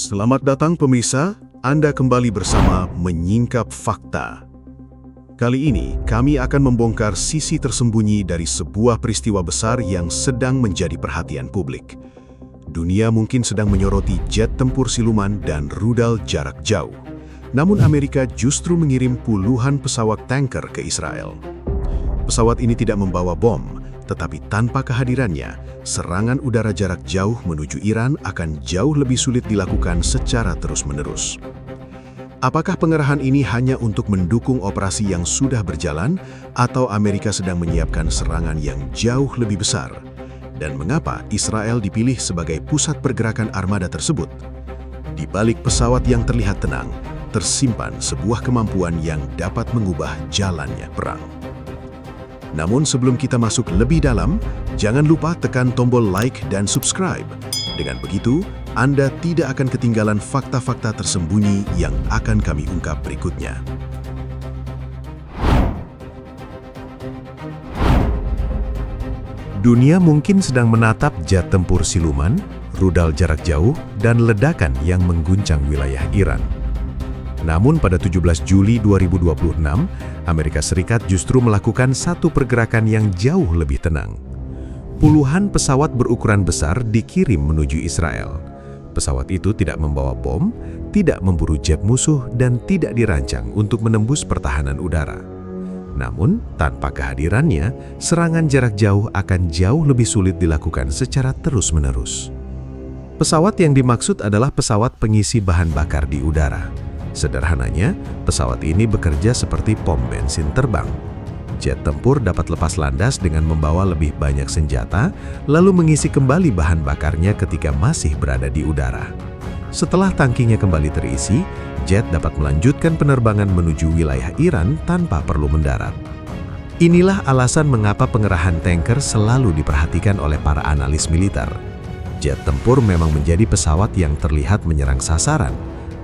Selamat datang pemirsa, Anda kembali bersama Menyingkap Fakta. Kali ini kami akan membongkar sisi tersembunyi dari sebuah peristiwa besar yang sedang menjadi perhatian publik. Dunia mungkin sedang menyoroti jet tempur siluman dan rudal jarak jauh. Namun Amerika justru mengirim puluhan pesawat tanker ke Israel. Pesawat ini tidak membawa bom, tetapi tanpa kehadirannya, serangan udara jarak jauh menuju Iran akan jauh lebih sulit dilakukan secara terus-menerus. Apakah pengerahan ini hanya untuk mendukung operasi yang sudah berjalan, atau Amerika sedang menyiapkan serangan yang jauh lebih besar? Dan mengapa Israel dipilih sebagai pusat pergerakan armada tersebut? Di balik pesawat yang terlihat tenang, tersimpan sebuah kemampuan yang dapat mengubah jalannya perang. Namun sebelum kita masuk lebih dalam, jangan lupa tekan tombol like dan subscribe. Dengan begitu, Anda tidak akan ketinggalan fakta-fakta tersembunyi yang akan kami ungkap berikutnya. Dunia mungkin sedang menatap jet tempur siluman, rudal jarak jauh, dan ledakan yang mengguncang wilayah Iran. Namun pada 17 Juli 2026, Amerika Serikat justru melakukan satu pergerakan yang jauh lebih tenang. Puluhan pesawat berukuran besar dikirim menuju Israel. Pesawat itu tidak membawa bom, tidak memburu jet musuh, dan tidak dirancang untuk menembus pertahanan udara. Namun, tanpa kehadirannya, serangan jarak jauh akan jauh lebih sulit dilakukan secara terus-menerus. Pesawat yang dimaksud adalah pesawat pengisi bahan bakar di udara. Sederhananya, pesawat ini bekerja seperti pom bensin terbang. Jet tempur dapat lepas landas dengan membawa lebih banyak senjata, lalu mengisi kembali bahan bakarnya ketika masih berada di udara. Setelah tangkinya kembali terisi, jet dapat melanjutkan penerbangan menuju wilayah Iran tanpa perlu mendarat. Inilah alasan mengapa pengerahan tanker selalu diperhatikan oleh para analis militer. Jet tempur memang menjadi pesawat yang terlihat menyerang sasaran.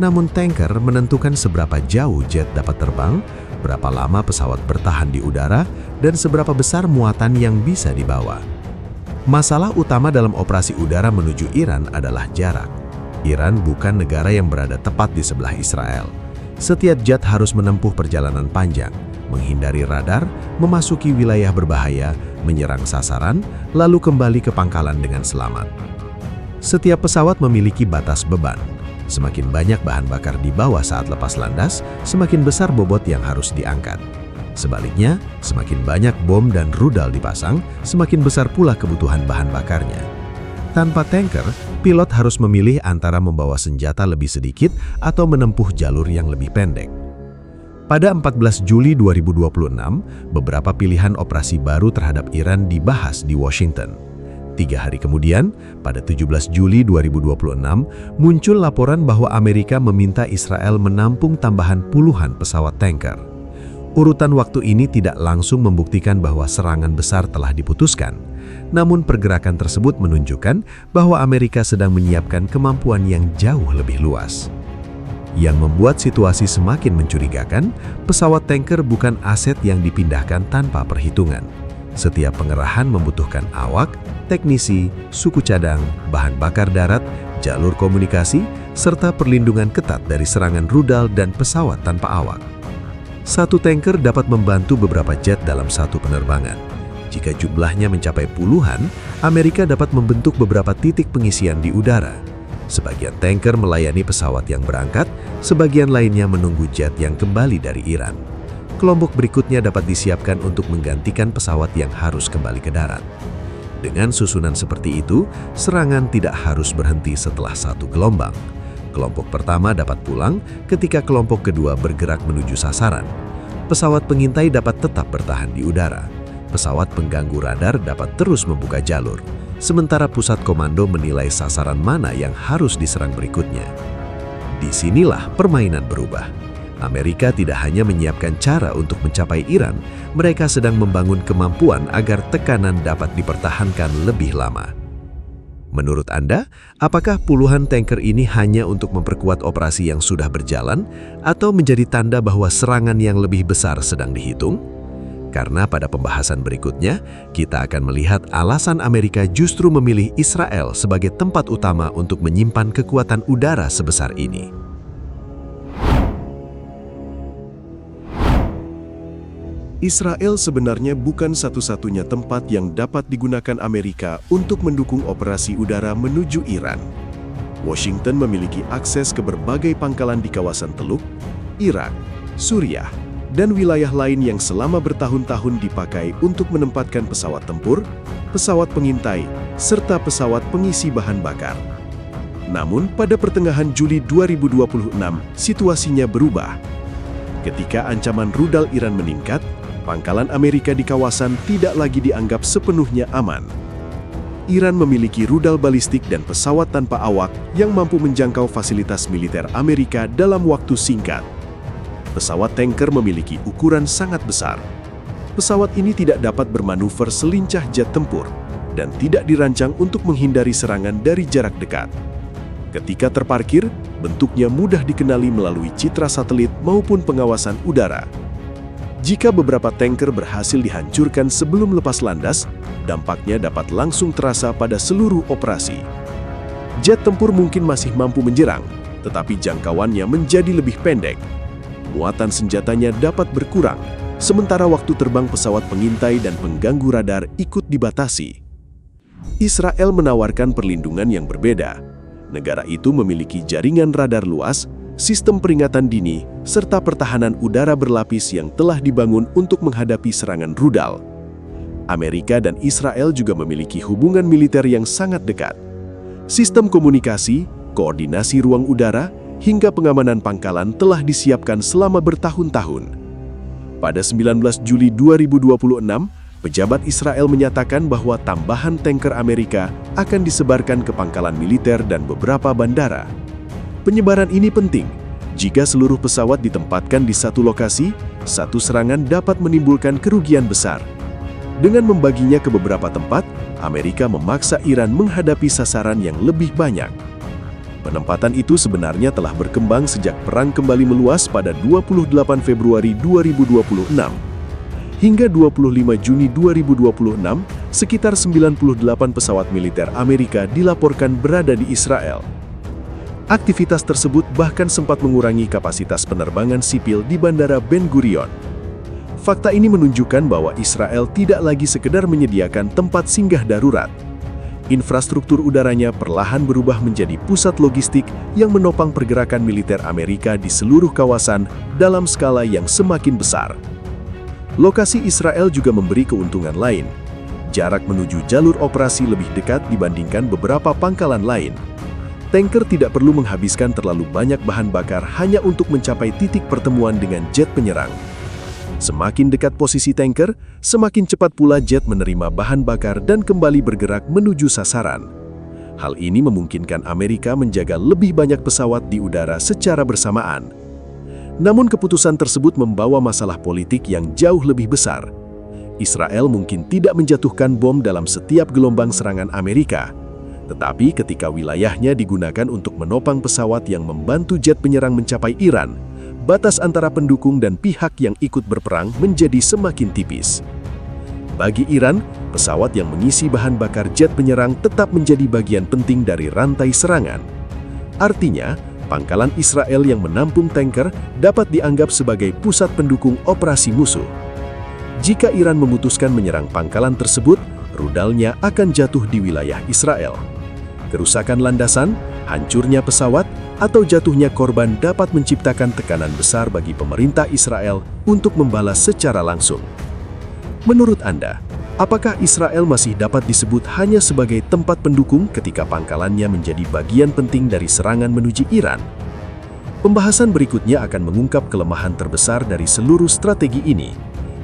Namun tanker menentukan seberapa jauh jet dapat terbang, berapa lama pesawat bertahan di udara, dan seberapa besar muatan yang bisa dibawa. Masalah utama dalam operasi udara menuju Iran adalah jarak. Iran bukan negara yang berada tepat di sebelah Israel. Setiap jet harus menempuh perjalanan panjang, menghindari radar, memasuki wilayah berbahaya, menyerang sasaran, lalu kembali ke pangkalan dengan selamat. Setiap pesawat memiliki batas beban. Semakin banyak bahan bakar dibawa saat lepas landas, semakin besar bobot yang harus diangkat. Sebaliknya, semakin banyak bom dan rudal dipasang, semakin besar pula kebutuhan bahan bakarnya. Tanpa tanker, pilot harus memilih antara membawa senjata lebih sedikit atau menempuh jalur yang lebih pendek. Pada 14 Juli 2026, beberapa pilihan operasi baru terhadap Iran dibahas di Washington. 3 hari kemudian, pada 17 Juli 2026, muncul laporan bahwa Amerika meminta Israel menampung tambahan puluhan pesawat tanker. Urutan waktu ini tidak langsung membuktikan bahwa serangan besar telah diputuskan. Namun pergerakan tersebut menunjukkan bahwa Amerika sedang menyiapkan kemampuan yang jauh lebih luas. Yang membuat situasi semakin mencurigakan, pesawat tanker bukan aset yang dipindahkan tanpa perhitungan. Setiap pengerahan membutuhkan awak, teknisi, suku cadang, bahan bakar darat, jalur komunikasi, serta perlindungan ketat dari serangan rudal dan pesawat tanpa awak. Satu tanker dapat membantu beberapa jet dalam satu penerbangan. Jika jumlahnya mencapai puluhan, Amerika dapat membentuk beberapa titik pengisian di udara. Sebagian tanker melayani pesawat yang berangkat, sebagian lainnya menunggu jet yang kembali dari Iran. Kelompok berikutnya dapat disiapkan untuk menggantikan pesawat yang harus kembali ke darat. Dengan susunan seperti itu, serangan tidak harus berhenti setelah satu gelombang. Kelompok pertama dapat pulang ketika kelompok kedua bergerak menuju sasaran. Pesawat pengintai dapat tetap bertahan di udara. Pesawat pengganggu radar dapat terus membuka jalur, sementara pusat komando menilai sasaran mana yang harus diserang berikutnya. Disinilah permainan berubah. Amerika tidak hanya menyiapkan cara untuk mencapai Iran, mereka sedang membangun kemampuan agar tekanan dapat dipertahankan lebih lama. Menurut Anda, apakah puluhan tanker ini hanya untuk memperkuat operasi yang sudah berjalan, atau menjadi tanda bahwa serangan yang lebih besar sedang dihitung? Karena pada pembahasan berikutnya, kita akan melihat alasan Amerika justru memilih Israel sebagai tempat utama untuk menyimpan kekuatan udara sebesar ini. Israel sebenarnya bukan satu-satunya tempat yang dapat digunakan Amerika untuk mendukung operasi udara menuju Iran. Washington memiliki akses ke berbagai pangkalan di kawasan Teluk, Irak, Suriah, dan wilayah lain yang selama bertahun-tahun dipakai untuk menempatkan pesawat tempur, pesawat pengintai, serta pesawat pengisi bahan bakar. Namun, pada pertengahan Juli 2026, situasinya berubah. Ketika ancaman rudal Iran meningkat, pangkalan Amerika di kawasan tidak lagi dianggap sepenuhnya aman. Iran memiliki rudal balistik dan pesawat tanpa awak yang mampu menjangkau fasilitas militer Amerika dalam waktu singkat. Pesawat tanker memiliki ukuran sangat besar. Pesawat ini tidak dapat bermanuver selincah jet tempur dan tidak dirancang untuk menghindari serangan dari jarak dekat. Ketika terparkir, bentuknya mudah dikenali melalui citra satelit maupun pengawasan udara. Jika beberapa tanker berhasil dihancurkan sebelum lepas landas, dampaknya dapat langsung terasa pada seluruh operasi. Jet tempur mungkin masih mampu menjerang, tetapi jangkauannya menjadi lebih pendek. Muatan senjatanya dapat berkurang, sementara waktu terbang pesawat pengintai dan pengganggu radar ikut dibatasi. Israel menawarkan perlindungan yang berbeda. Negara itu memiliki jaringan radar luas, sistem peringatan dini, serta pertahanan udara berlapis yang telah dibangun untuk menghadapi serangan rudal. Amerika dan Israel juga memiliki hubungan militer yang sangat dekat. Sistem komunikasi, koordinasi ruang udara, hingga pengamanan pangkalan telah disiapkan selama bertahun-tahun. Pada 19 Juli 2026, pejabat Israel menyatakan bahwa tambahan tanker Amerika akan disebarkan ke pangkalan militer dan beberapa bandara. Penyebaran ini penting. Jika seluruh pesawat ditempatkan di satu lokasi, satu serangan dapat menimbulkan kerugian besar. Dengan membaginya ke beberapa tempat, Amerika memaksa Iran menghadapi sasaran yang lebih banyak. Penempatan itu sebenarnya telah berkembang sejak perang kembali meluas pada 28 Februari 2026. Hingga 25 Juni 2026, sekitar 98 pesawat militer Amerika dilaporkan berada di Israel. Aktivitas tersebut bahkan sempat mengurangi kapasitas penerbangan sipil di Bandara Ben Gurion. Fakta ini menunjukkan bahwa Israel tidak lagi sekedar menyediakan tempat singgah darurat. Infrastruktur udaranya perlahan berubah menjadi pusat logistik yang menopang pergerakan militer Amerika di seluruh kawasan dalam skala yang semakin besar. Lokasi Israel juga memberi keuntungan lain. Jarak menuju jalur operasi lebih dekat dibandingkan beberapa pangkalan lain. Tanker tidak perlu menghabiskan terlalu banyak bahan bakar hanya untuk mencapai titik pertemuan dengan jet penyerang. Semakin dekat posisi tanker, semakin cepat pula jet menerima bahan bakar dan kembali bergerak menuju sasaran. Hal ini memungkinkan Amerika menjaga lebih banyak pesawat di udara secara bersamaan. Namun keputusan tersebut membawa masalah politik yang jauh lebih besar. Israel mungkin tidak menjatuhkan bom dalam setiap gelombang serangan Amerika, tetapi ketika wilayahnya digunakan untuk menopang pesawat yang membantu jet penyerang mencapai Iran, batas antara pendukung dan pihak yang ikut berperang menjadi semakin tipis. Bagi Iran, pesawat yang mengisi bahan bakar jet penyerang tetap menjadi bagian penting dari rantai serangan. Artinya, pangkalan Israel yang menampung tanker dapat dianggap sebagai pusat pendukung operasi musuh. Jika Iran memutuskan menyerang pangkalan tersebut, rudalnya akan jatuh di wilayah Israel. Kerusakan landasan, hancurnya pesawat, atau jatuhnya korban dapat menciptakan tekanan besar bagi pemerintah Israel untuk membalas secara langsung. Menurut Anda, apakah Israel masih dapat disebut hanya sebagai tempat pendukung ketika pangkalannya menjadi bagian penting dari serangan menuju Iran? Pembahasan berikutnya akan mengungkap kelemahan terbesar dari seluruh strategi ini,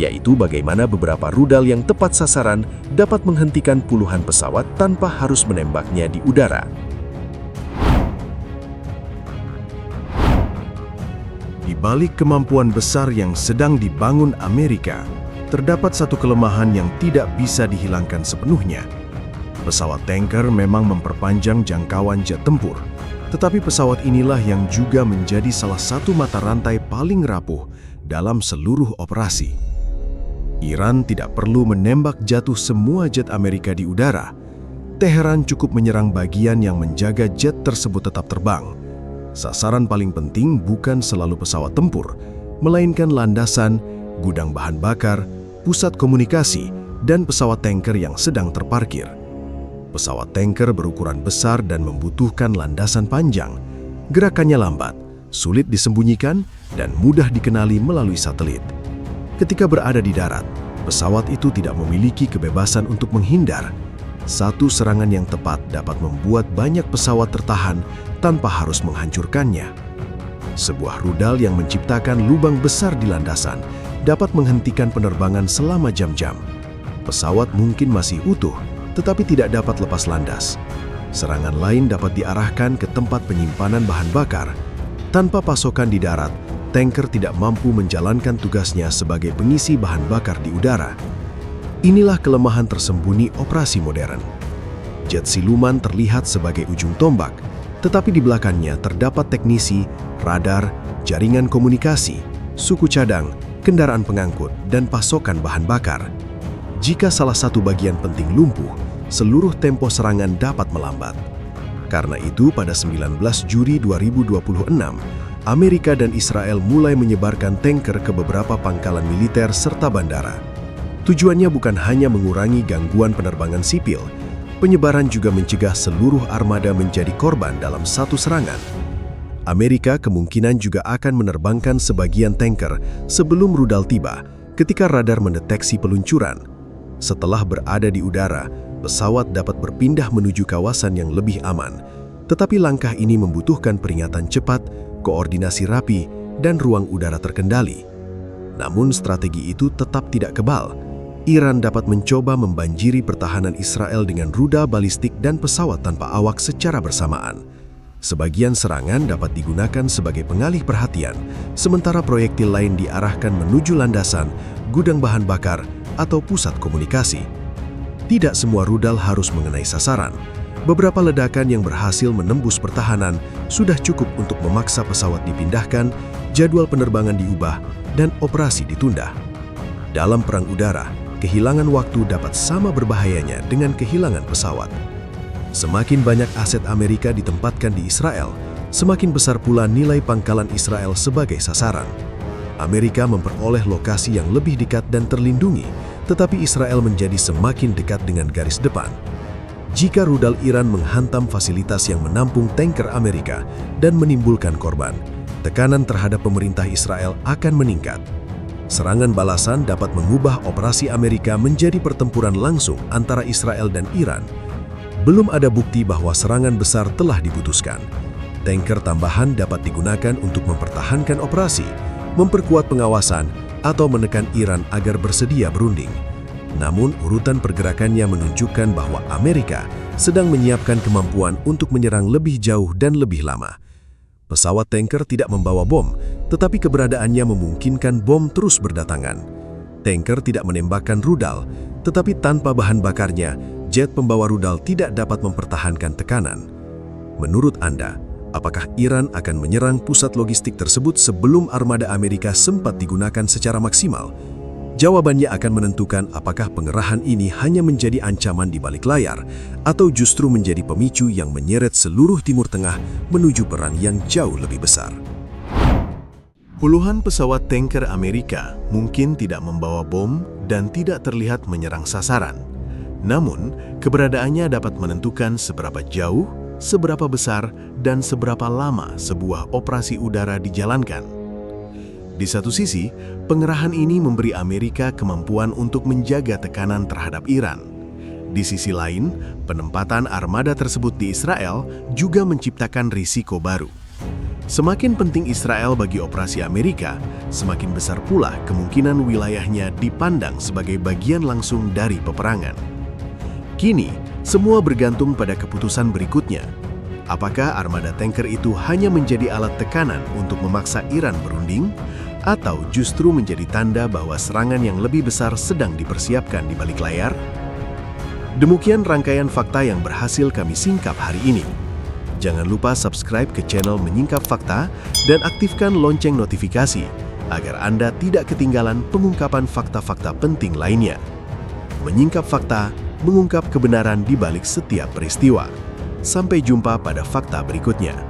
yaitu bagaimana beberapa rudal yang tepat sasaran dapat menghentikan puluhan pesawat tanpa harus menembaknya di udara. Di balik kemampuan besar yang sedang dibangun Amerika, terdapat satu kelemahan yang tidak bisa dihilangkan sepenuhnya. Pesawat tanker memang memperpanjang jangkauan jet tempur, tetapi pesawat inilah yang juga menjadi salah satu mata rantai paling rapuh dalam seluruh operasi. Iran tidak perlu menembak jatuh semua jet Amerika di udara. Teheran cukup menyerang bagian yang menjaga jet tersebut tetap terbang. Sasaran paling penting bukan selalu pesawat tempur, melainkan landasan, gudang bahan bakar, pusat komunikasi, dan pesawat tanker yang sedang terparkir. Pesawat tanker berukuran besar dan membutuhkan landasan panjang. Gerakannya lambat, sulit disembunyikan, dan mudah dikenali melalui satelit. Ketika berada di darat, pesawat itu tidak memiliki kebebasan untuk menghindar. Satu serangan yang tepat dapat membuat banyak pesawat tertahan tanpa harus menghancurkannya. Sebuah rudal yang menciptakan lubang besar di landasan dapat menghentikan penerbangan selama jam-jam. Pesawat mungkin masih utuh, tetapi tidak dapat lepas landas. Serangan lain dapat diarahkan ke tempat penyimpanan bahan bakar. Tanpa pasokan di darat, tanker tidak mampu menjalankan tugasnya sebagai pengisi bahan bakar di udara. Inilah kelemahan tersembunyi operasi modern. Jet siluman terlihat sebagai ujung tombak, tetapi di belakangnya terdapat teknisi, radar, jaringan komunikasi, suku cadang, kendaraan pengangkut, dan pasokan bahan bakar. Jika salah satu bagian penting lumpuh, seluruh tempo serangan dapat melambat. Karena itu, pada 19 Juli 2026, Amerika dan Israel mulai menyebarkan tanker ke beberapa pangkalan militer serta bandara. Tujuannya bukan hanya mengurangi gangguan penerbangan sipil, penyebaran juga mencegah seluruh armada menjadi korban dalam satu serangan. Amerika kemungkinan juga akan menerbangkan sebagian tanker sebelum rudal tiba ketika radar mendeteksi peluncuran. Setelah berada di udara, pesawat dapat berpindah menuju kawasan yang lebih aman. Tetapi langkah ini membutuhkan peringatan cepat, koordinasi rapi, dan ruang udara terkendali. Namun strategi itu tetap tidak kebal. Iran dapat mencoba membanjiri pertahanan Israel dengan rudal balistik dan pesawat tanpa awak secara bersamaan. Sebagian serangan dapat digunakan sebagai pengalih perhatian, sementara proyektil lain diarahkan menuju landasan, gudang bahan bakar, atau pusat komunikasi. Tidak semua rudal harus mengenai sasaran. Beberapa ledakan yang berhasil menembus pertahanan sudah cukup untuk memaksa pesawat dipindahkan, jadwal penerbangan diubah, dan operasi ditunda. Dalam perang udara, kehilangan waktu dapat sama berbahayanya dengan kehilangan pesawat. Semakin banyak aset Amerika ditempatkan di Israel, semakin besar pula nilai pangkalan Israel sebagai sasaran. Amerika memperoleh lokasi yang lebih dekat dan terlindungi, tetapi Israel menjadi semakin dekat dengan garis depan. Jika rudal Iran menghantam fasilitas yang menampung tanker Amerika dan menimbulkan korban, tekanan terhadap pemerintah Israel akan meningkat. Serangan balasan dapat mengubah operasi Amerika menjadi pertempuran langsung antara Israel dan Iran. Belum ada bukti bahwa serangan besar telah diputuskan. Tanker tambahan dapat digunakan untuk mempertahankan operasi, memperkuat pengawasan, atau menekan Iran agar bersedia berunding. Namun, urutan pergerakannya menunjukkan bahwa Amerika sedang menyiapkan kemampuan untuk menyerang lebih jauh dan lebih lama. Pesawat tanker tidak membawa bom, tetapi keberadaannya memungkinkan bom terus berdatangan. Tanker tidak menembakkan rudal, tetapi tanpa bahan bakarnya, jet pembawa rudal tidak dapat mempertahankan tekanan. Menurut Anda, apakah Iran akan menyerang pusat logistik tersebut sebelum armada Amerika sempat digunakan secara maksimal? Jawabannya akan menentukan apakah pengerahan ini hanya menjadi ancaman di balik layar atau justru menjadi pemicu yang menyeret seluruh Timur Tengah menuju perang yang jauh lebih besar. Puluhan pesawat tanker Amerika mungkin tidak membawa bom dan tidak terlihat menyerang sasaran. Namun, keberadaannya dapat menentukan seberapa jauh, seberapa besar, dan seberapa lama sebuah operasi udara dijalankan. Di satu sisi, pengerahan ini memberi Amerika kemampuan untuk menjaga tekanan terhadap Iran. Di sisi lain, penempatan armada tersebut di Israel juga menciptakan risiko baru. Semakin penting Israel bagi operasi Amerika, semakin besar pula kemungkinan wilayahnya dipandang sebagai bagian langsung dari peperangan. Kini, semua bergantung pada keputusan berikutnya. Apakah armada tanker itu hanya menjadi alat tekanan untuk memaksa Iran berunding, atau justru menjadi tanda bahwa serangan yang lebih besar sedang dipersiapkan di balik layar? Demikian rangkaian fakta yang berhasil kami singkap hari ini. Jangan lupa subscribe ke channel Menyingkap Fakta dan aktifkan lonceng notifikasi agar Anda tidak ketinggalan pengungkapan fakta-fakta penting lainnya. Menyingkap fakta, mengungkap kebenaran di balik setiap peristiwa. Sampai jumpa pada fakta berikutnya.